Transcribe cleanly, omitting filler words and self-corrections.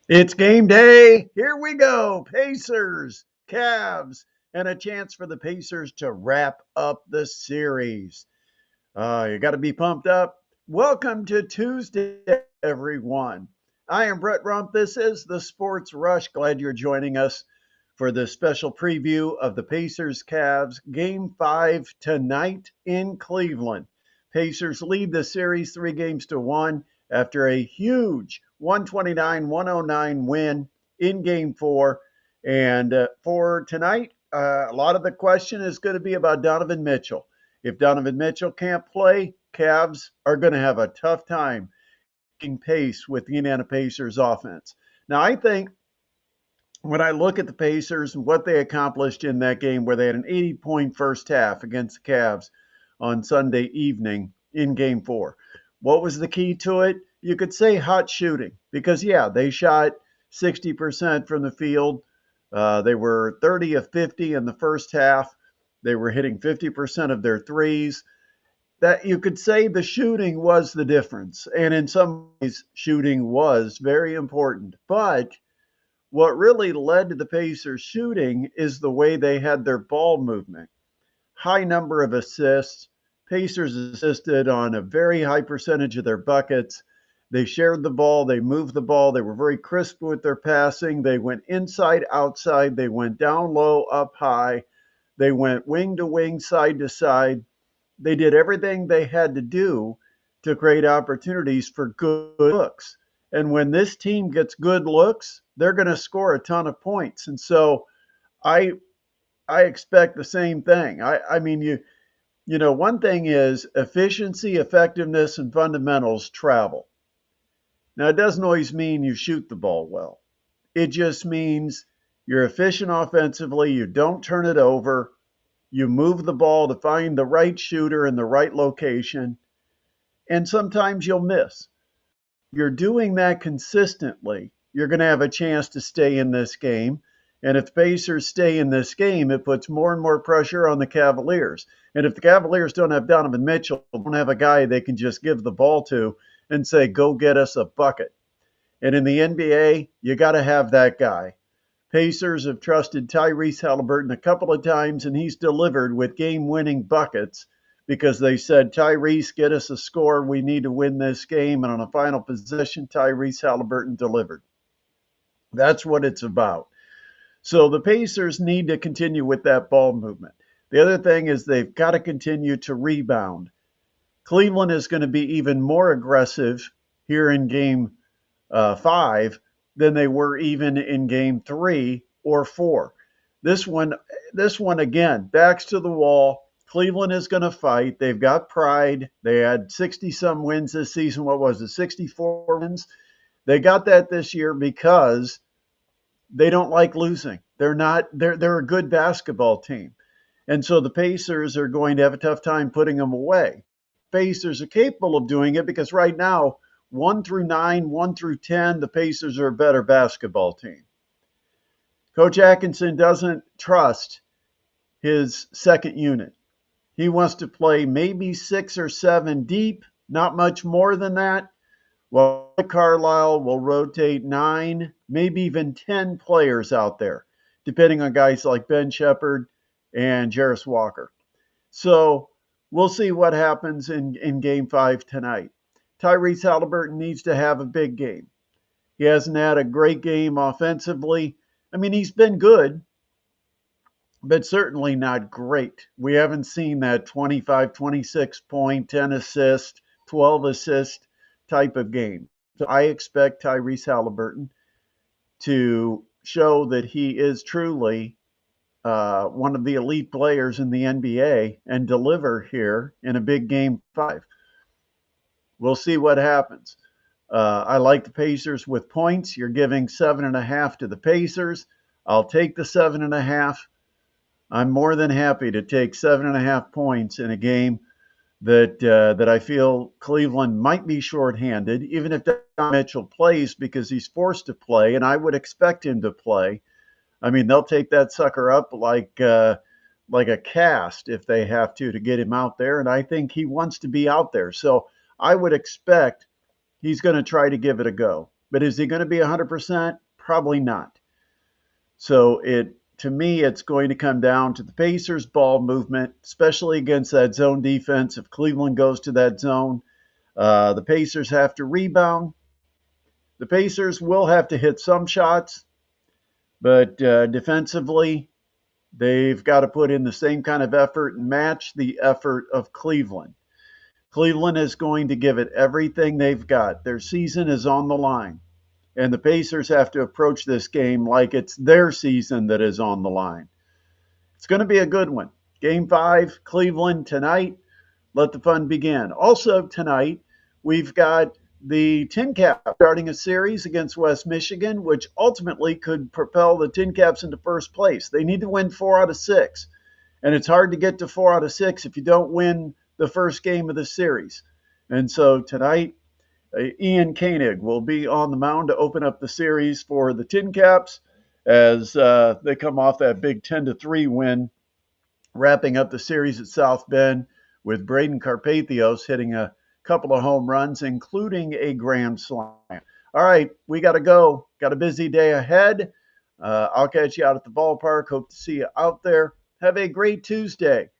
It's game day. Here we go. Pacers, Cavs, and a chance for the Pacers to wrap up the series. You got to be pumped up. Welcome to Tuesday, everyone. I am Brett Rump. This is the Sports Rush. Glad you're joining us for this special preview of the Pacers Cavs Game 5 tonight in Cleveland. Pacers lead the series 3-1 after a huge 129-109 win in Game 4. And for tonight, a lot of the question is going to be about Donovan Mitchell. If Donovan Mitchell can't play, Cavs are going to have a tough time keeping pace with the Indiana Pacers offense. Now, I think when I look at the Pacers and what they accomplished in that game where they had an 80-point first half against the Cavs on Sunday evening in Game 4, what was the key to it? You could say hot shooting because, yeah, they shot 60% from the field. They were 30 of 50 in the first half. They were hitting 50% of their threes. That you could say the shooting was the difference. And in some ways, shooting was very important. But what really led to the Pacers shooting is the way they had their ball movement. High number of assists. Pacers assisted on a very high percentage of their buckets. They shared the ball, they moved the ball, they were very crisp with their passing. They went inside, outside, they went down low, up high, they went wing to wing, side to side. They did everything they had to do to create opportunities for good looks. And when this team gets good looks, they're going to score a ton of points. And so I I expect the same thing. I mean one thing is efficiency, effectiveness, and fundamentals travel. Now it doesn't always mean you shoot the ball well. It just means you're efficient offensively, you don't turn it over, you move the ball to find the right shooter in the right location, and sometimes you'll miss. You're doing that consistently, you're going to have a chance to stay in this game. And if the Pacers stay in this game, it puts more and more pressure on the Cavaliers. And if the Cavaliers don't have Donovan Mitchell, don't have a guy they can just give the ball to and say, go get us a bucket. And in the NBA, you got to have that guy. Pacers have trusted Tyrese Halliburton a couple of times, and he's delivered with game winning buckets because they said, Tyrese, get us a score. We need to win this game. And on a final possession, Tyrese Halliburton delivered. That's what it's about. So the Pacers need to continue with that ball movement. The other thing is they've got to continue to rebound. Cleveland is going to be even more aggressive here in game 5 than they were even in game 3 or 4. This one, this one again, backs to the wall. Cleveland is going to fight. They've got pride. They had 60 some wins this season. What was it? 64 wins. They got that this year because they don't like losing. They're a good basketball team. And so the Pacers are going to have a tough time putting them away. Pacers are capable of doing it because right now, 1 through 9, 1 through 10, the Pacers are a better basketball team. Coach Atkinson doesn't trust his second unit. He wants to play maybe 6 or 7 deep, not much more than that. Well, Carlisle will rotate 9, maybe even 10 players out there, depending on guys like Ben Shepherd and Jarris Walker. So we'll see what happens in game 5 tonight. Tyrese Halliburton needs to have a big game. He hasn't had a great game offensively. I mean, he's been good, but certainly not great. We haven't seen that 25, 26 point, 10 assist, 12 assist type of game. So I expect Tyrese Halliburton to show that he is truly one of the elite players in the NBA and deliver here in a big game 5. We'll see what happens. I like the Pacers with points. You're giving 7.5 to the Pacers. I'll take the 7.5. I'm more than happy to take 7.5 points in a game that I feel Cleveland might be shorthanded, even if Don Mitchell plays because he's forced to play, and I would expect him to play. I mean, they'll take that sucker up like a cast if they have to get him out there, and I think he wants to be out there. So I would expect he's going to try to give it a go. But is he going to be 100%? Probably not. So to me, it's going to come down to the Pacers' ball movement, especially against that zone defense. If Cleveland goes to that zone, the Pacers have to rebound. The Pacers will have to hit some shots, but defensively, they've got to put in the same kind of effort and match the effort of Cleveland. Cleveland is going to give it everything they've got. Their season is on the line. And the Pacers have to approach this game like it's their season that is on the line. It's going to be a good one. Game 5, Cleveland tonight. Let the fun begin. Also tonight, we've got the TinCaps starting a series against West Michigan, which ultimately could propel the TinCaps into first place. They need to win 4 out of 6. And it's hard to get to 4 out of 6 if you don't win the first game of the series. And so tonight, Ian Koenig will be on the mound to open up the series for the TinCaps as they come off that big 10-3 win, wrapping up the series at South Bend with Braden Carpathios hitting a couple of home runs, including a grand slam. All right, we got to go. Got a busy day ahead. I'll catch you out at the ballpark. Hope to see you out there. Have a great Tuesday.